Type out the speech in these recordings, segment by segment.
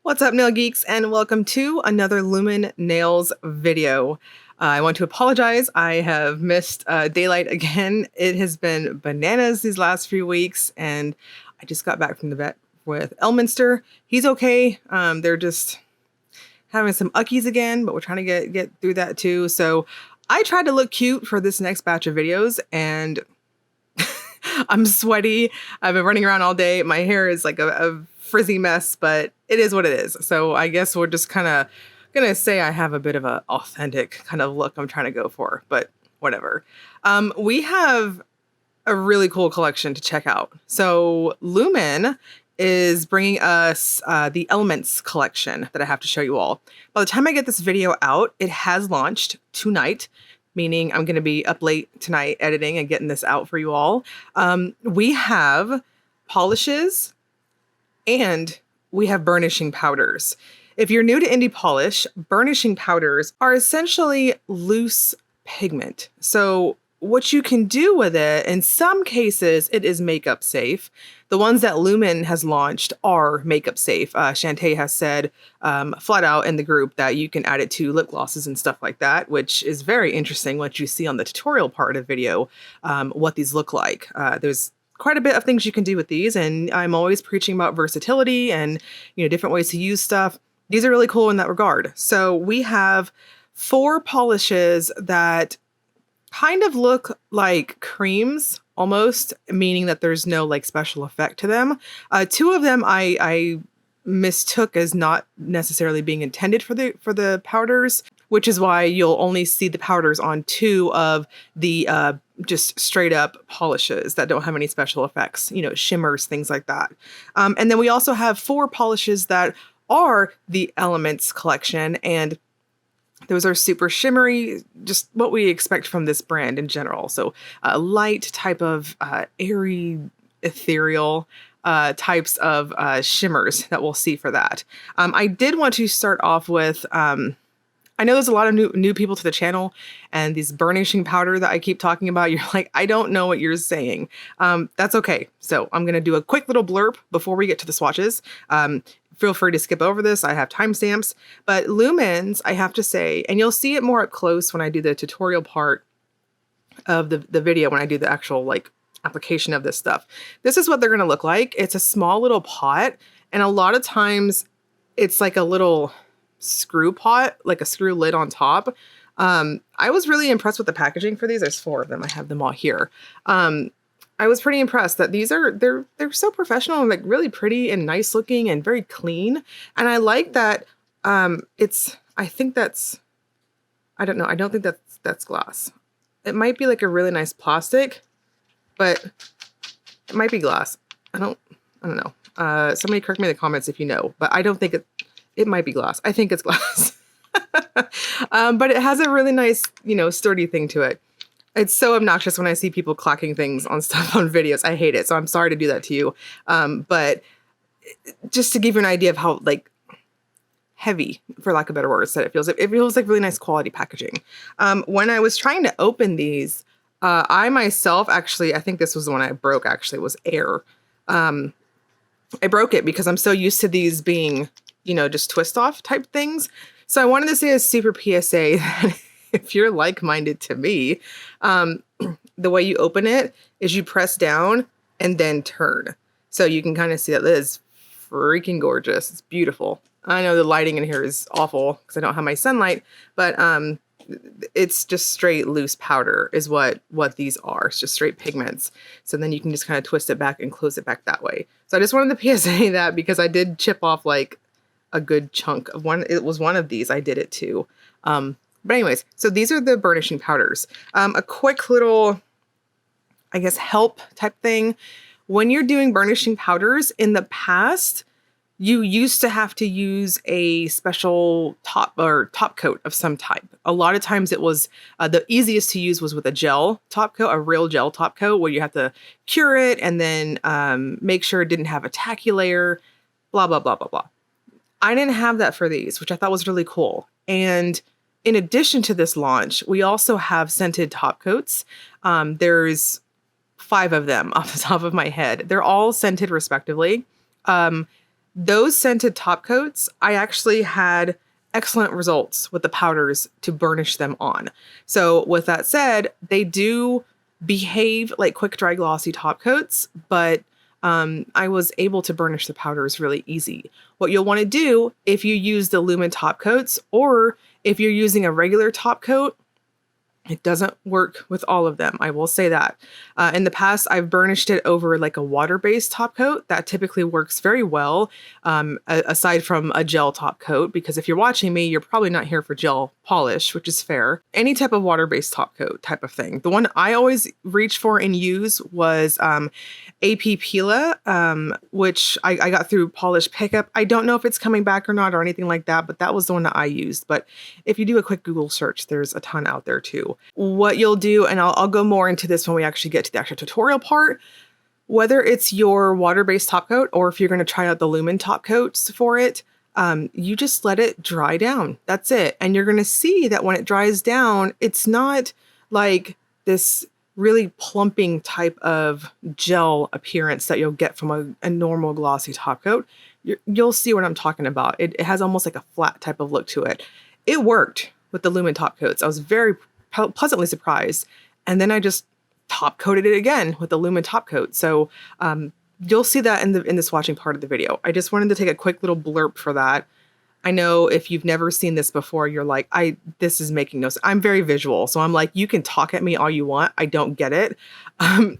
What's up, nail geeks, and welcome to another Lumen Nails video. I want to apologize. I have missed daylight again. It has been bananas these last few weeks, and I just got back from the vet with Elminster. He's okay. They're just having some uckies again, but we're trying to get through that too. So I tried to look cute for this next batch of videos, and I'm sweaty. I've been running around all day. My hair is like a frizzy mess, but it is what it is. So I guess we're just kind of gonna say I have a bit of an authentic kind of look I'm trying to go for, but whatever. We have a really cool collection to check out. So Lumen is bringing us the Elements collection that I have to show you all. By the time I get this video out, it has launched tonight, meaning I'm going to be up late tonight editing and getting this out for you all. We have polishes and we have burnishing powders. If you're new to indie polish, burnishing powders are essentially loose pigment. So what you can do with it, in some cases, it is makeup safe. The ones that Lumen has launched are makeup safe. Shantae has said flat out in the group that you can add it to lip glosses and stuff like that, which is very interesting what you see on the tutorial part of the video, what these look like. There's quite a bit of things you can do with these, and I'm always preaching about versatility and different ways to use stuff. These are really cool in that regard. So we have 4 polishes that kind of look like creams almost, meaning that there's no like special effect to them. 2 of them I mistook as not necessarily being intended for the powders, which is why you'll only see the powders on 2 of the just straight up polishes that don't have any special effects, shimmers, things like that. And then we also have 4 polishes that are the Elements collection, and those are super shimmery, just what we expect from this brand in general. So light type of airy, ethereal types of shimmers that we'll see for that. I did want to start off with, I know there's a lot of new people to the channel, and these burnishing powder that I keep talking about, you're like, I don't know what you're saying. That's okay. So I'm going to do a quick little blurb before we get to the swatches. Feel free to skip over this. I have timestamps, but Lumens, I have to say, and you'll see it more up close when I do the tutorial part of the video, when I do the actual like application of this stuff. This is what they're going to look like. It's a small little pot, and a lot of times it's like a little screw pot, like a screw lid on top. I was really impressed with the packaging for these. There's 4 of them. I have them all here. I was pretty impressed that these are, they're so professional and like really pretty and nice looking and very clean. And I like that I think that's, I don't know. I don't think that's glass. It might be like a really nice plastic, but it might be glass. I don't know. Somebody correct me in the comments if you know, but I don't think it might be glass. I think it's glass. But it has a really nice, sturdy thing to it. It's so obnoxious when I see people clacking things on stuff on videos. I hate it. So I'm sorry to do that to you. But just to give you an idea of how like heavy, for lack of better words, that it feels like really nice quality packaging. When I was trying to open these, I myself, actually, I think this was the one I broke actually, was air. I broke it because I'm so used to these being, just twist off type things. So I wanted to say a super PSA that if you're like-minded to me, the way you open it is you press down and then turn. So you can kind of see that it is freaking gorgeous. It's beautiful. I know the lighting in here is awful because I don't have my sunlight, but it's just straight loose powder is what these are. It's just straight pigments. So then you can just kind of twist it back and close it back that way. So I just wanted to PSA that because I did chip off like a good chunk of one. It was one of these. I did it too. But anyways, so these are the burnishing powders. A quick little, I guess, help type thing. When you're doing burnishing powders, in the past, you used to have to use a special top coat of some type. A lot of times it was, the easiest to use was with a gel top coat, a real gel top coat, where you have to cure it and then make sure it didn't have a tacky layer, blah, blah, blah, blah, blah. I didn't have that for these, which I thought was really cool. And in addition to this launch, we also have scented top coats. There's 5 of them off the top of my head. They're all scented respectively. Those scented top coats, I actually had excellent results with the powders to burnish them on. So with that said, they do behave like quick dry glossy top coats, but I was able to burnish the powders really easy. What you'll want to do if you use the Lumen top coats, or if you're using a regular top coat, it doesn't work with all of them. I will say that. In the past, I've burnished it over like a water-based top coat. That typically works very well, aside from a gel top coat, because if you're watching me, you're probably not here for gel polish, which is fair. Any type of water-based top coat type of thing. The one I always reach for and use was AP Pila, which I got through Polish Pickup. I don't know if it's coming back or not or anything like that, but that was the one that I used. But if you do a quick Google search, there's a ton out there too. What you'll do, and I'll go more into this when we actually get to the actual tutorial part, whether it's your water-based top coat or if you're going to try out the Lumen top coats for it, you just let it dry down. That's it. And you're going to see that when it dries down, it's not like this really plumping type of gel appearance that you'll get from a normal glossy top coat. You'll see what I'm talking about. It has almost like a flat type of look to it. It worked with the Lumen top coats. I was very pleasantly surprised. And then I just top coated it again with the Lumen top coat. So you'll see that in this watching part of the video. I just wanted to take a quick little blurb for that. I know if you've never seen this before, you're like, this is making no sense. I'm very visual. So I'm like, you can talk at me all you want. I don't get it.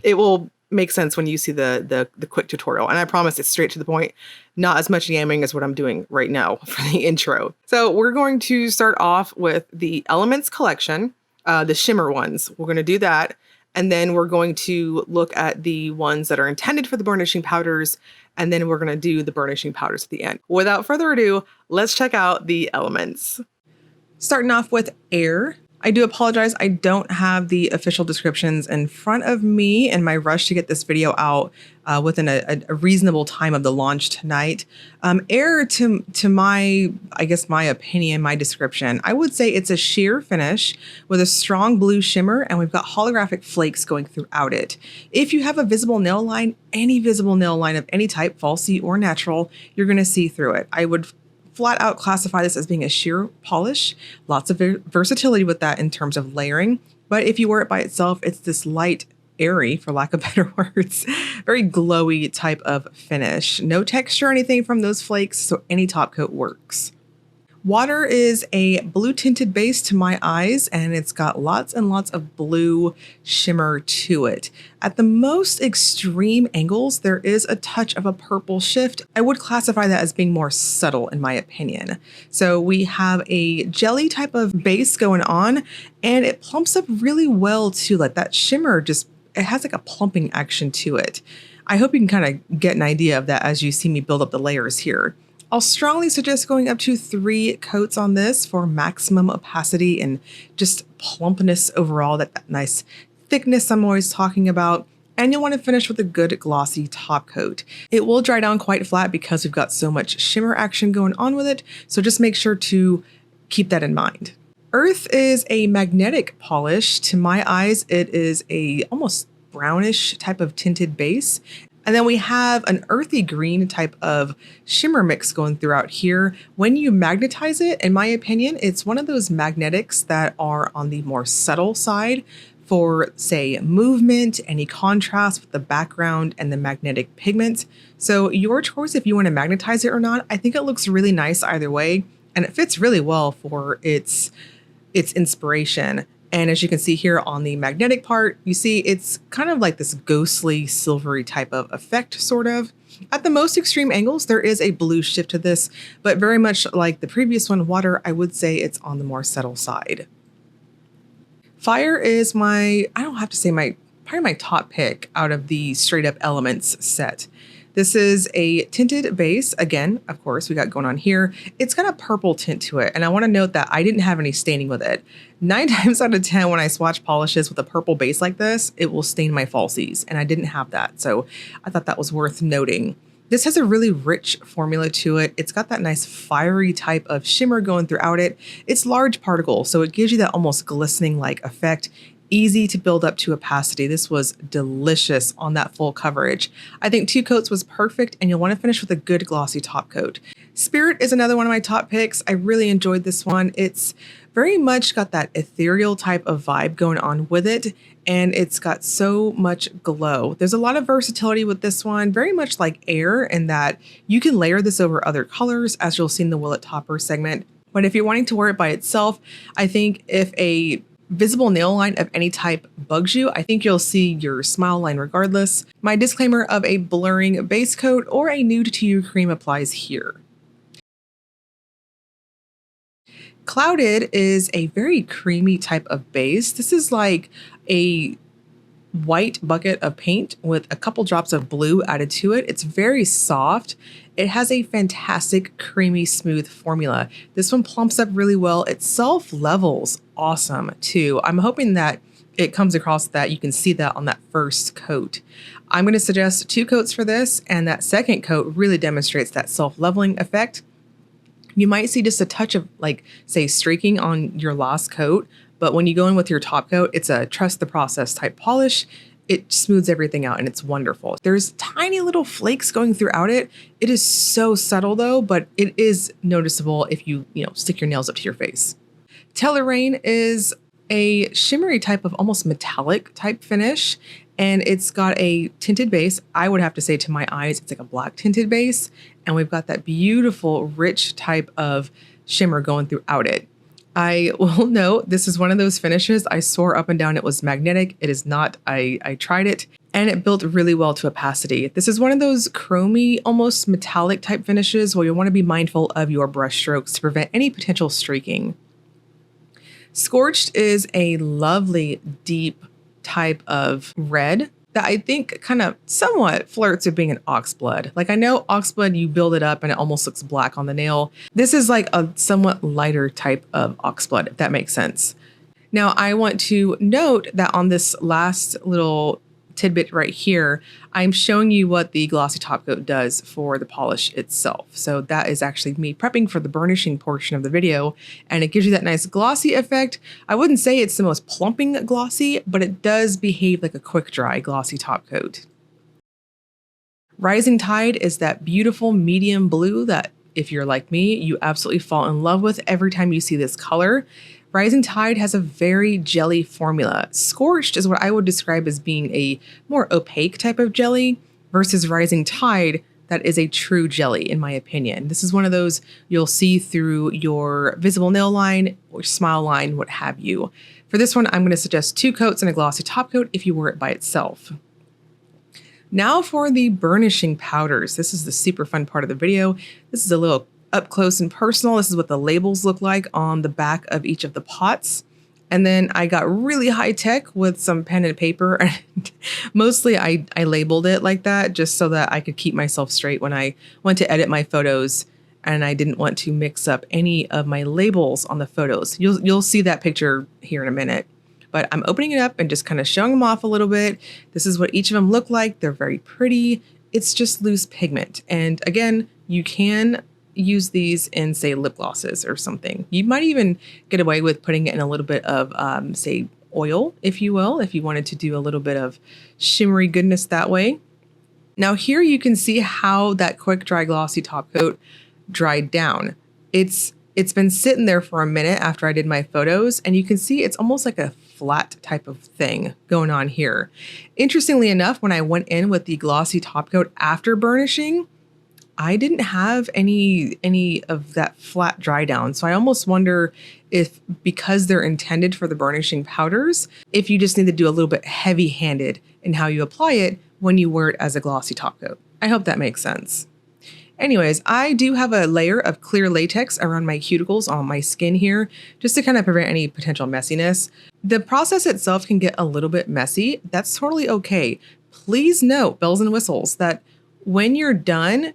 It will make sense when you see the quick tutorial. And I promise it's straight to the point. Not as much yamming as what I'm doing right now for the intro. So we're going to start off with the Elements collection. The shimmer ones. We're going to do that. And then we're going to look at the ones that are intended for the burnishing powders. And then we're going to do the burnishing powders at the end. Without further ado, let's check out the elements. Starting off with air. I do apologize. I don't have the official descriptions in front of me in my rush to get this video out within a reasonable time of the launch tonight. Air, to my, I guess my opinion, my description, I would say it's a sheer finish with a strong blue shimmer, and we've got holographic flakes going throughout it. If you have a visible nail line, any visible nail line of any type, falsy or natural, you're going to see through it. I would flat out classify this as being a sheer polish. Lots of versatility with that in terms of layering. But if you wear it by itself, it's this light, airy, for lack of better words, very glowy type of finish. No texture or anything from those flakes, so any top coat works. Water is a blue tinted base to my eyes, and it's got lots and lots of blue shimmer to it. At the most extreme angles, there is a touch of a purple shift. I would classify that as being more subtle in my opinion. So we have a jelly type of base going on, and it plumps up really well too. Like that shimmer just, it has like a plumping action to it. I hope you can kind of get an idea of that as you see me build up the layers here. I'll strongly suggest going up to 3 coats on this for maximum opacity and just plumpness overall, that nice thickness I'm always talking about. And you'll want to finish with a good glossy top coat. It will dry down quite flat because we've got so much shimmer action going on with it, so just make sure to keep that in mind. Earth is a magnetic polish. To my eyes, it is a almost brownish type of tinted base. And then we have an earthy green type of shimmer mix going throughout here. When you magnetize it, in my opinion, it's one of those magnetics that are on the more subtle side for, say, movement, any contrast with the background and the magnetic pigment. So your choice if you want to magnetize it or not. I think it looks really nice either way, and it fits really well for its inspiration. And as you can see here on the magnetic part, you see it's kind of like this ghostly, silvery type of effect, sort of. At the most extreme angles, there is a blue shift to this, but very much like the previous one, water, I would say it's on the more subtle side. Fire is I don't have to say probably my top pick out of the straight up elements set. This is a tinted base. Again, of course, we got going on here. It's got a purple tint to it. And I want to note that I didn't have any staining with it. 9 times out of 10, when I swatch polishes with a purple base like this, it will stain my falsies. And I didn't have that. So I thought that was worth noting. This has a really rich formula to it. It's got that nice fiery type of shimmer going throughout it. It's large particles, so it gives you that almost glistening like effect. easy to build up to opacity. This was delicious on that full coverage. I think 2 coats was perfect, and you'll want to finish with a good glossy top coat. Spirit is another one of my top picks. I really enjoyed this one. It's very much got that ethereal type of vibe going on with it, and it's got so much glow. There's a lot of versatility with this one, very much like Air, in that you can layer this over other colors, as you'll see in the Will It Topper segment. But if you're wanting to wear it by itself, I think if a visible nail line of any type bugs you, I think you'll see your smile line regardless. My disclaimer of a blurring base coat or a nude to you cream applies here. Clouded is a very creamy type of base. This is like a white bucket of paint with a couple drops of blue added to it. It's very soft. It has a fantastic creamy smooth formula. This one plumps up really well. It self-levels awesome too. I'm hoping that it comes across that you can see that on that first coat. I'm going to suggest 2 coats for this, and that second coat really demonstrates that self-leveling effect. You might see just a touch of, like, say, streaking on your last coat, but when you go in with your top coat, it's a trust the process type polish. It smooths everything out and it's wonderful. There's tiny little flakes going throughout it. It is so subtle though, but it is noticeable if you stick your nails up to your face. Tellurain is a shimmery type of almost metallic type finish, and it's got a tinted base. I would have to say, to my eyes, it's like a black tinted base, and we've got that beautiful rich type of shimmer going throughout it. I will note this is one of those finishes I swore up and down it was magnetic. It is not. I tried it, and it built really well to opacity. This is one of those chromy, almost metallic type finishes where you want to be mindful of your brush strokes to prevent any potential streaking. Scorched is a lovely deep type of red that I think kind of somewhat flirts with being an oxblood. Like, I know oxblood, you build it up and it almost looks black on the nail. This is like a somewhat lighter type of oxblood, if that makes sense. Now, I want to note that on this last little tidbit right here, I'm showing you what the glossy top coat does for the polish itself. So that is actually me prepping for the burnishing portion of the video, and it gives you that nice glossy effect. I wouldn't say it's the most plumping glossy, but it does behave like a quick dry glossy top coat. Rising Tide is that beautiful medium blue that, if you're like me, you absolutely fall in love with every time you see this color. Rising Tide has a very jelly formula. Scorched is what I would describe as being a more opaque type of jelly, versus Rising Tide that is a true jelly, in my opinion. This is one of those you'll see through your visible nail line or smile line, what have you. For this one, I'm going to suggest 2 coats and a glossy top coat if you wear it by itself. Now for the burnishing powders. This is the super fun part of the video. This is a little up close and personal. This is what the labels look like on the back of each of the pots. And then I got really high tech with some pen and paper. And mostly I labeled it like that just so that I could keep myself straight when I went to edit my photos, and I didn't want to mix up any of my labels on the photos. You'll see that picture here in a minute. But I'm opening it up and just kind of showing them off a little bit. This is what each of them look like. They're very pretty. It's just loose pigment. And again, you can use these in, say, lip glosses or something. You might even get away with putting it in a little bit of, say, oil, if you will, if you wanted to do a little bit of shimmery goodness that way. Now here you can see how that quick dry glossy top coat dried down. It's been sitting there for a minute after I did my photos, and you can see it's almost like a flat type of thing going on here. Interestingly enough, when I went in with the glossy top coat after burnishing, I didn't have any of that flat dry down. So I almost wonder if, because they're intended for the burnishing powders, if you just need to do a little bit heavy handed in how you apply it when you wear it as a glossy top coat. I hope that makes sense. Anyways, I do have a layer of clear latex around my cuticles on my skin here, just to kind of prevent any potential messiness. The process itself can get a little bit messy. That's totally okay. Please note, bells and whistles, that when you're done,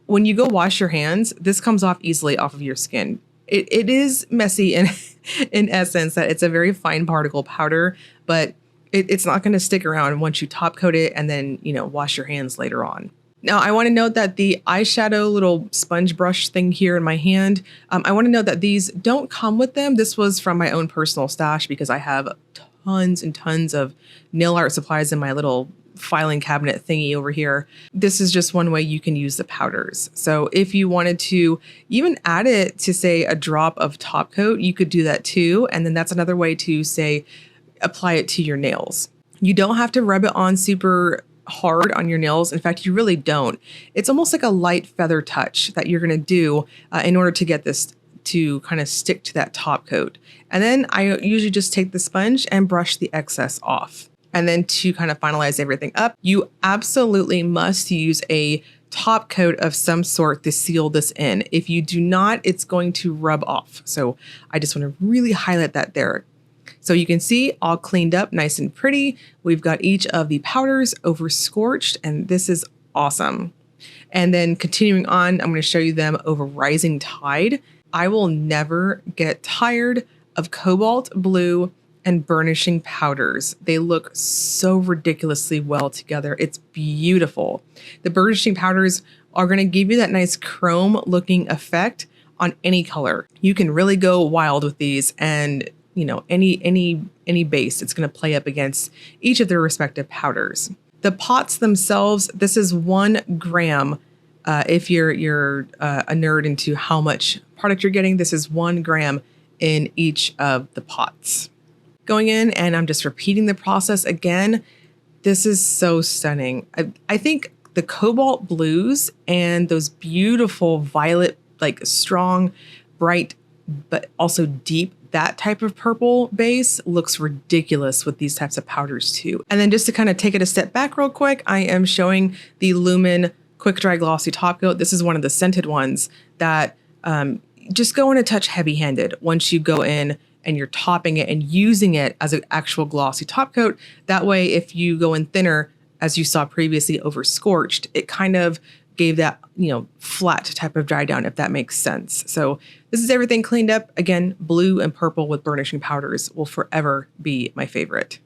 when you go wash your hands, this comes off easily off of your skin. It is messy in essence, that it's a very fine particle powder, but it's not going to stick around once you top coat it and then, wash your hands later on. Now, I want to note that the eyeshadow little sponge brush thing here in my hand, I want to note that these don't come with them. This was from my own personal stash because I have tons and tons of nail art supplies in my little filing cabinet thingy over here. This is just one way you can use the powders. So if you wanted to even add it to, say, a drop of top coat, you could do that too. And then that's another way to, say, apply it to your nails. You don't have to rub it on super hard on your nails. In fact, you really don't. It's almost like a light feather touch that you're going to do in order to get this to kind of stick to that top coat. And then I usually just take the sponge and brush the excess off. And then to kind of finalize everything up, you absolutely must use a top coat of some sort to seal this in. If you do not, it's going to rub off. So I just want to really highlight that there. So you can see all cleaned up, nice and pretty. We've got each of the powders over scorched, and this is awesome. And then continuing on, I'm going to show you them over Rising Tide. I will never get tired of cobalt blue and burnishing powders. They look so ridiculously well together. It's beautiful. The burnishing powders are going to give you that nice chrome looking effect on any color. You can really go wild with these, and you know, any base, it's going to play up against each of their respective powders. The pots themselves, this is 1 gram. If you're a nerd into how much product you're getting, this is 1 gram in each of the pots. Going in, and I'm just repeating the process again. This is so stunning. I think the cobalt blues and those beautiful violet, like strong, bright, but also deep, that type of purple base looks ridiculous with these types of powders too. And then just to kind of take it a step back real quick, I am showing the Lumen Quick Dry Glossy Top Coat. This is one of the scented ones that just go in a touch heavy-handed once you go in and you're topping it and using it as an actual glossy top coat. That way, if you go in thinner, as you saw previously over Scorched, it kind of gave that, you know, flat type of dry down, if that makes sense. So this is everything cleaned up. Again, blue and purple with burnishing powders will forever be my favorite.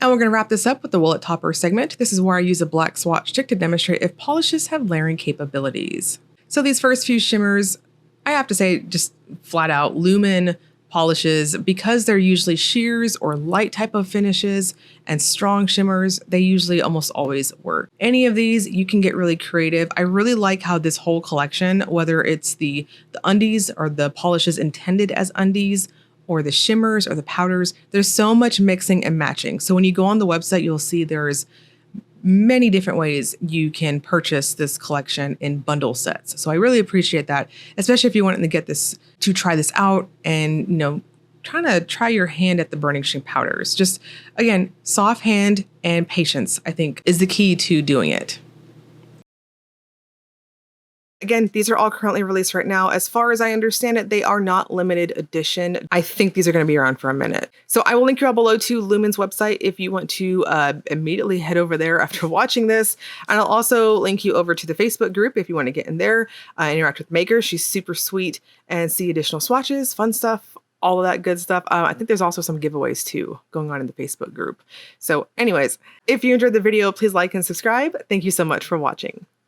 And we're going to wrap this up with the Willet Topper segment. This is where I use a black swatch stick to demonstrate if polishes have layering capabilities. So these first few shimmers, I have to say, just flat out, Lumen polishes, because they're usually sheers or light type of finishes and strong shimmers, they usually almost always work. Any of these, you can get really creative. I really like how this whole collection, whether it's the undies or the polishes intended as undies, or the shimmers or the powders, there's so much mixing and matching. So when you go on the website, you'll see there's many different ways you can purchase this collection in bundle sets. So I really appreciate that, especially if you want to get this, to try this out and, you know, trying to try your hand at the burnishing powders. Just, again, soft hand and patience, I think, is the key to doing it. Again, these are all currently released right now. As far as I understand it, they are not limited edition. I think these are going to be around for a minute. So I will link you all below to Lumen's website if you want to immediately head over there after watching this. And I'll also link you over to the Facebook group if you want to get in there, interact with Maker. She's super sweet, and see additional swatches, fun stuff, all of that good stuff. I think there's also some giveaways too going on in the Facebook group. So anyways, if you enjoyed the video, please like and subscribe. Thank you so much for watching.